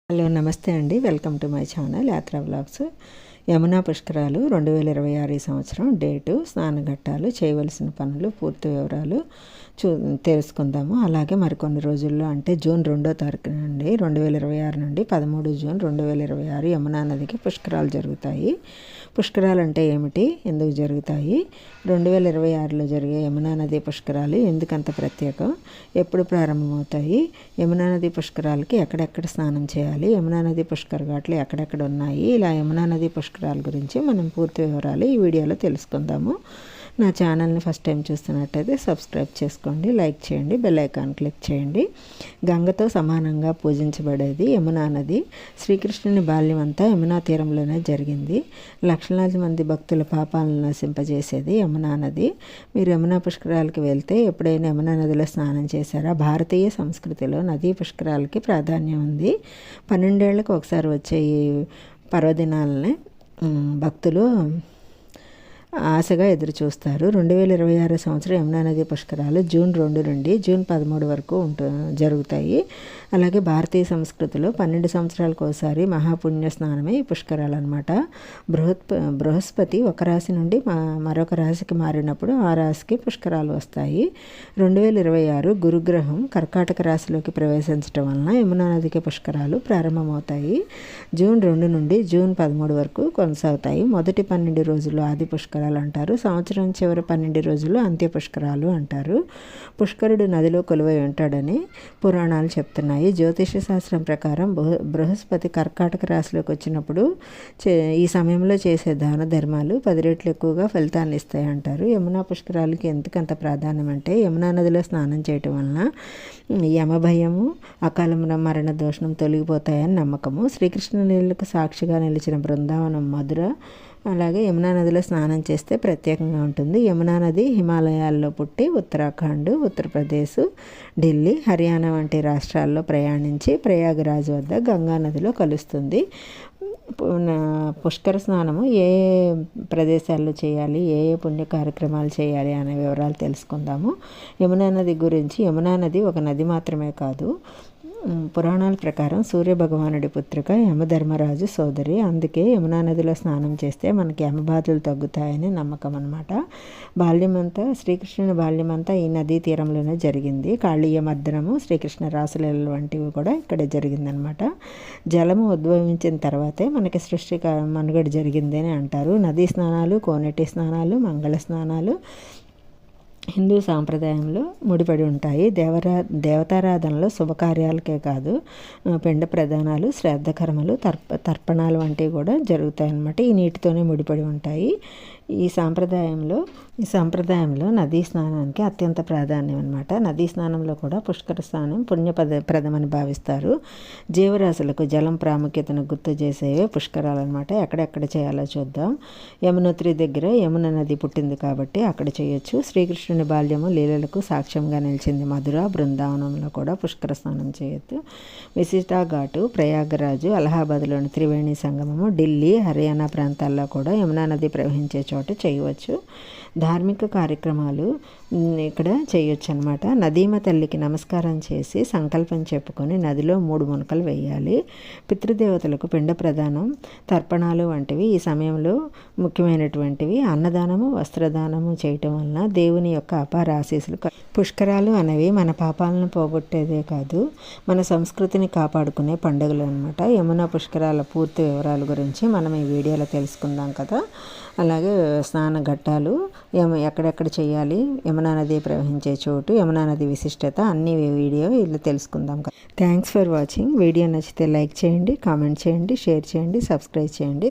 Hello నమస్తే అండి, welcome to my channel Yatra vlogs. Yamuna పుష్కరాలు 2026 ఈ సంవత్సరం డేటు, స్నానఘట్టాలు, చేయవలసిన పనులు, పూర్తి వివరాలు తెలుసుకుందాము. అలాగే మరికొన్ని రోజుల్లో అంటే జూన్ 2వ తారీఖు నుండి 2026 నుండి 13 జూన్ 2026 యమునా నదికి పుష్కరాలు జరుగుతాయి. పుష్కరాలు అంటే ఏమిటి, ఎందుకు జరుగుతాయి, 2026లో జరిగే యమునా నది పుష్కరాలు ఎందుకంత ప్రత్యేకం, ఎప్పుడు ప్రారంభమవుతాయి, యమునా నది పుష్కరాలకి ఎక్కడెక్కడ స్నానం చేయాలి, యమునా నది పుష్కర ఘాట్లు ఎక్కడెక్కడ ఉన్నాయి, ఇలా యమునా నది పుష్కరాల గురించి మనం పూర్తి వివరాలు ఈ వీడియోలో తెలుసుకుందాము. నా ఛానల్ని ఫస్ట్ టైం చూస్తున్నట్టయితే సబ్స్క్రైబ్ చేసుకోండి, లైక్ చేయండి, బెల్ ఐకాన్ క్లిక్ చేయండి. గంగతో సమానంగా పూజించబడేది యమునా నది. శ్రీకృష్ణుని బాల్యం అంతా యమునా తీరంలోనే జరిగింది. లక్షలాది మంది భక్తుల పాపాలను నశింపజేసేది యమునా నది. మీరు యమునా పుష్కరాలకి వెళ్తే ఎప్పుడైనా యమునా నదిలో స్నానం చేశారా? భారతీయ సంస్కృతిలో నదీ పుష్కరాలకి ప్రాధాన్యం ఉంది. 12 ఏళ్లకు ఒకసారి వచ్చే ఈ పర్వదినాలని భక్తులు ఆశగా ఎదురు చూస్తారు. 2026 సంవత్సరం యమునా నది పుష్కరాలు జూన్ 2 నుండి జూన్ 13 వరకు జరుగుతాయి. అలాగే భారతీయ సంస్కృతిలో 12 సంవత్సరాలకు ఒకసారి మహాపుణ్య స్నానమే ఈ పుష్కరాలు అనమాట. బృహస్పతి ఒక రాశి నుండి మరొక రాశికి మారినప్పుడు ఆ రాశికి పుష్కరాలు వస్తాయి. 2026 గురుగ్రహం కర్కాటక రాశిలోకి ప్రవేశించడం వలన యమునా నదికి పుష్కరాలు ప్రారంభమవుతాయి. జూన్ 2 నుండి జూన్ 13 వరకు కొనసాగుతాయి. మొదటి 12 రోజులు ఆది పుష్కరాలు అంటారు. సంవత్సరం చివరి 12 రోజులు అంత్య పుష్కరాలు అంటారు. పుష్కరుడు నదిలో కొలువై ఉంటాడని పురాణాలు చెప్తున్నాయి. జ్యోతిష శాస్త్రం ప్రకారం బృహస్పతి కర్కాటక రాశిలోకి వచ్చినప్పుడు ఈ సమయంలో చేసే దాన ధర్మాలు 10 రెట్లు ఎక్కువగా ఫలితాన్ని ఇస్తాయి అంటారు. యమునా పుష్కరాలకి ఎందుకంత ప్రాధాన్యం అంటే యమునా నదిలో స్నానం చేయటం వలన యమభయము, అకాల మరణ దోషం తొలగిపోతాయని నమ్మకము. శ్రీకృష్ణ లీలకు సాక్షిగా నిలిచిన బృందావనం మధుర అలాగే యమునా నదిలో స్నానం చేస్తే ప్రత్యేకంగా ఉంటుంది. యమునా నది హిమాలయాల్లో పుట్టి ఉత్తరాఖండ్, ఉత్తరప్రదేశ్, ఢిల్లీ, హర్యానా వంటి రాష్ట్రాల్లో ప్రయాణించి ప్రయాగరాజ్ వద్ద గంగా నదిలో కలుస్తుంది. పుష్కర స్నానము ఏ ప్రదేశాల్లో చేయాలి, ఏ పుణ్య కార్యక్రమాలు చేయాలి అనే వివరాలు తెలుసుకుందాము. యమునా నది గురించి, యమునా నది ఒక నది మాత్రమే కాదు, పురాణాల ప్రకారం సూర్యభగవానుడి పుత్రిక యమధర్మరాజు సోదరి. అందుకే యమునా నదిలో స్నానం చేస్తే మనకి యమబాధలు తగ్గుతాయని నమ్మకం అన్నమాట. బాల్యమంతా శ్రీకృష్ణుని బాల్యమంతా ఈ నదీ తీరంలోనే జరిగింది. కాళీయ మర్దనము, శ్రీకృష్ణ రాసలీలలు వంటివి కూడా ఇక్కడే జరిగిందనమాట. జలము ఉద్భవించిన తర్వాతే మనకి సృష్టి మనుగడ జరిగింది అని అంటారు. నదీ స్నానాలు, కోనేటి స్నానాలు, మంగళ స్నానాలు హిందూ సాంప్రదాయంలో ముడిపడి ఉంటాయి. దేవతారాధనలో శుభకార్యాలకే కాదు, పిండ ప్రదానాలు, శ్రాద్ధ కర్మలు, తర్పణాలు వంటివి కూడా జరుగుతాయి అన్నమాట. ఈ నీటితోనే ముడిపడి ఉంటాయి. ఈ సాంప్రదాయంలో నదీ స్నానానికి అత్యంత ప్రాధాన్యం అన్నమాట. నదీ స్నానంలో కూడా పుష్కర స్నానం పుణ్యప్రదమని భావిస్తారు. జీవరాశులకు జలం ప్రాముఖ్యతను గుర్తు చేసేవే పుష్కరాలు అనమాట. ఎక్కడెక్కడ చేయాలో చూద్దాం. యమునోత్రి దగ్గర యమున నది పుట్టింది కాబట్టి అక్కడ చేయొచ్చు. శ్రీకృష్ణుని బాల్యము లీలలకు సాక్ష్యంగా నిలిచింది మధుర, బృందావనంలో కూడా పుష్కర స్నానం చేయొచ్చు. విశిష్టా ఘాటు, ప్రయాగరాజు, అలహాబాద్లోని త్రివేణి సంగమము, ఢిల్లీ, హర్యానా ప్రాంతాల్లో కూడా యమునా నది ప్రవహించే చోట చేయవచ్చు. ధార్మిక కార్యక్రమాలు ఇక్కడ చేయొచ్చు అనమాట. నదీమ తల్లికి నమస్కారం చేసి సంకల్పం చెప్పుకొని నదిలో 3 మునకలు వేయాలి. పితృదేవతలకు పిండ ప్రదానం, తర్పణాలు వంటివి ఈ సమయంలో ముఖ్యమైనటువంటివి. అన్నదానము, వస్త్రదానము చేయటం వలన దేవుని యొక్క అపార ఆశీస్సులు. పుష్కరాలు అనేవి మన పాపాలను పోగొట్టేదే కాదు, మన సంస్కృతిని కాపాడుకునే పండుగలు అనమాట. యమునా పుష్కరాల పూర్తి వివరాల గురించి మనం ఈ వీడియోలో తెలుసుకుందాం కదా. అలాగే స్నాన ఘట్టాలు ఎక్కడెక్కడ చేయాలి, యమునా నది ప్రవహించే చోటు, యమునా నది విశిష్టత అన్ని వీడియో ఇలా తెలుసుకుందాం కదా. Thanks for watching. వీడియో నచ్చితే లైక్ చేయండి, కామెంట్ చేయండి, షేర్ చేయండి, సబ్స్క్రైబ్ చేయండి.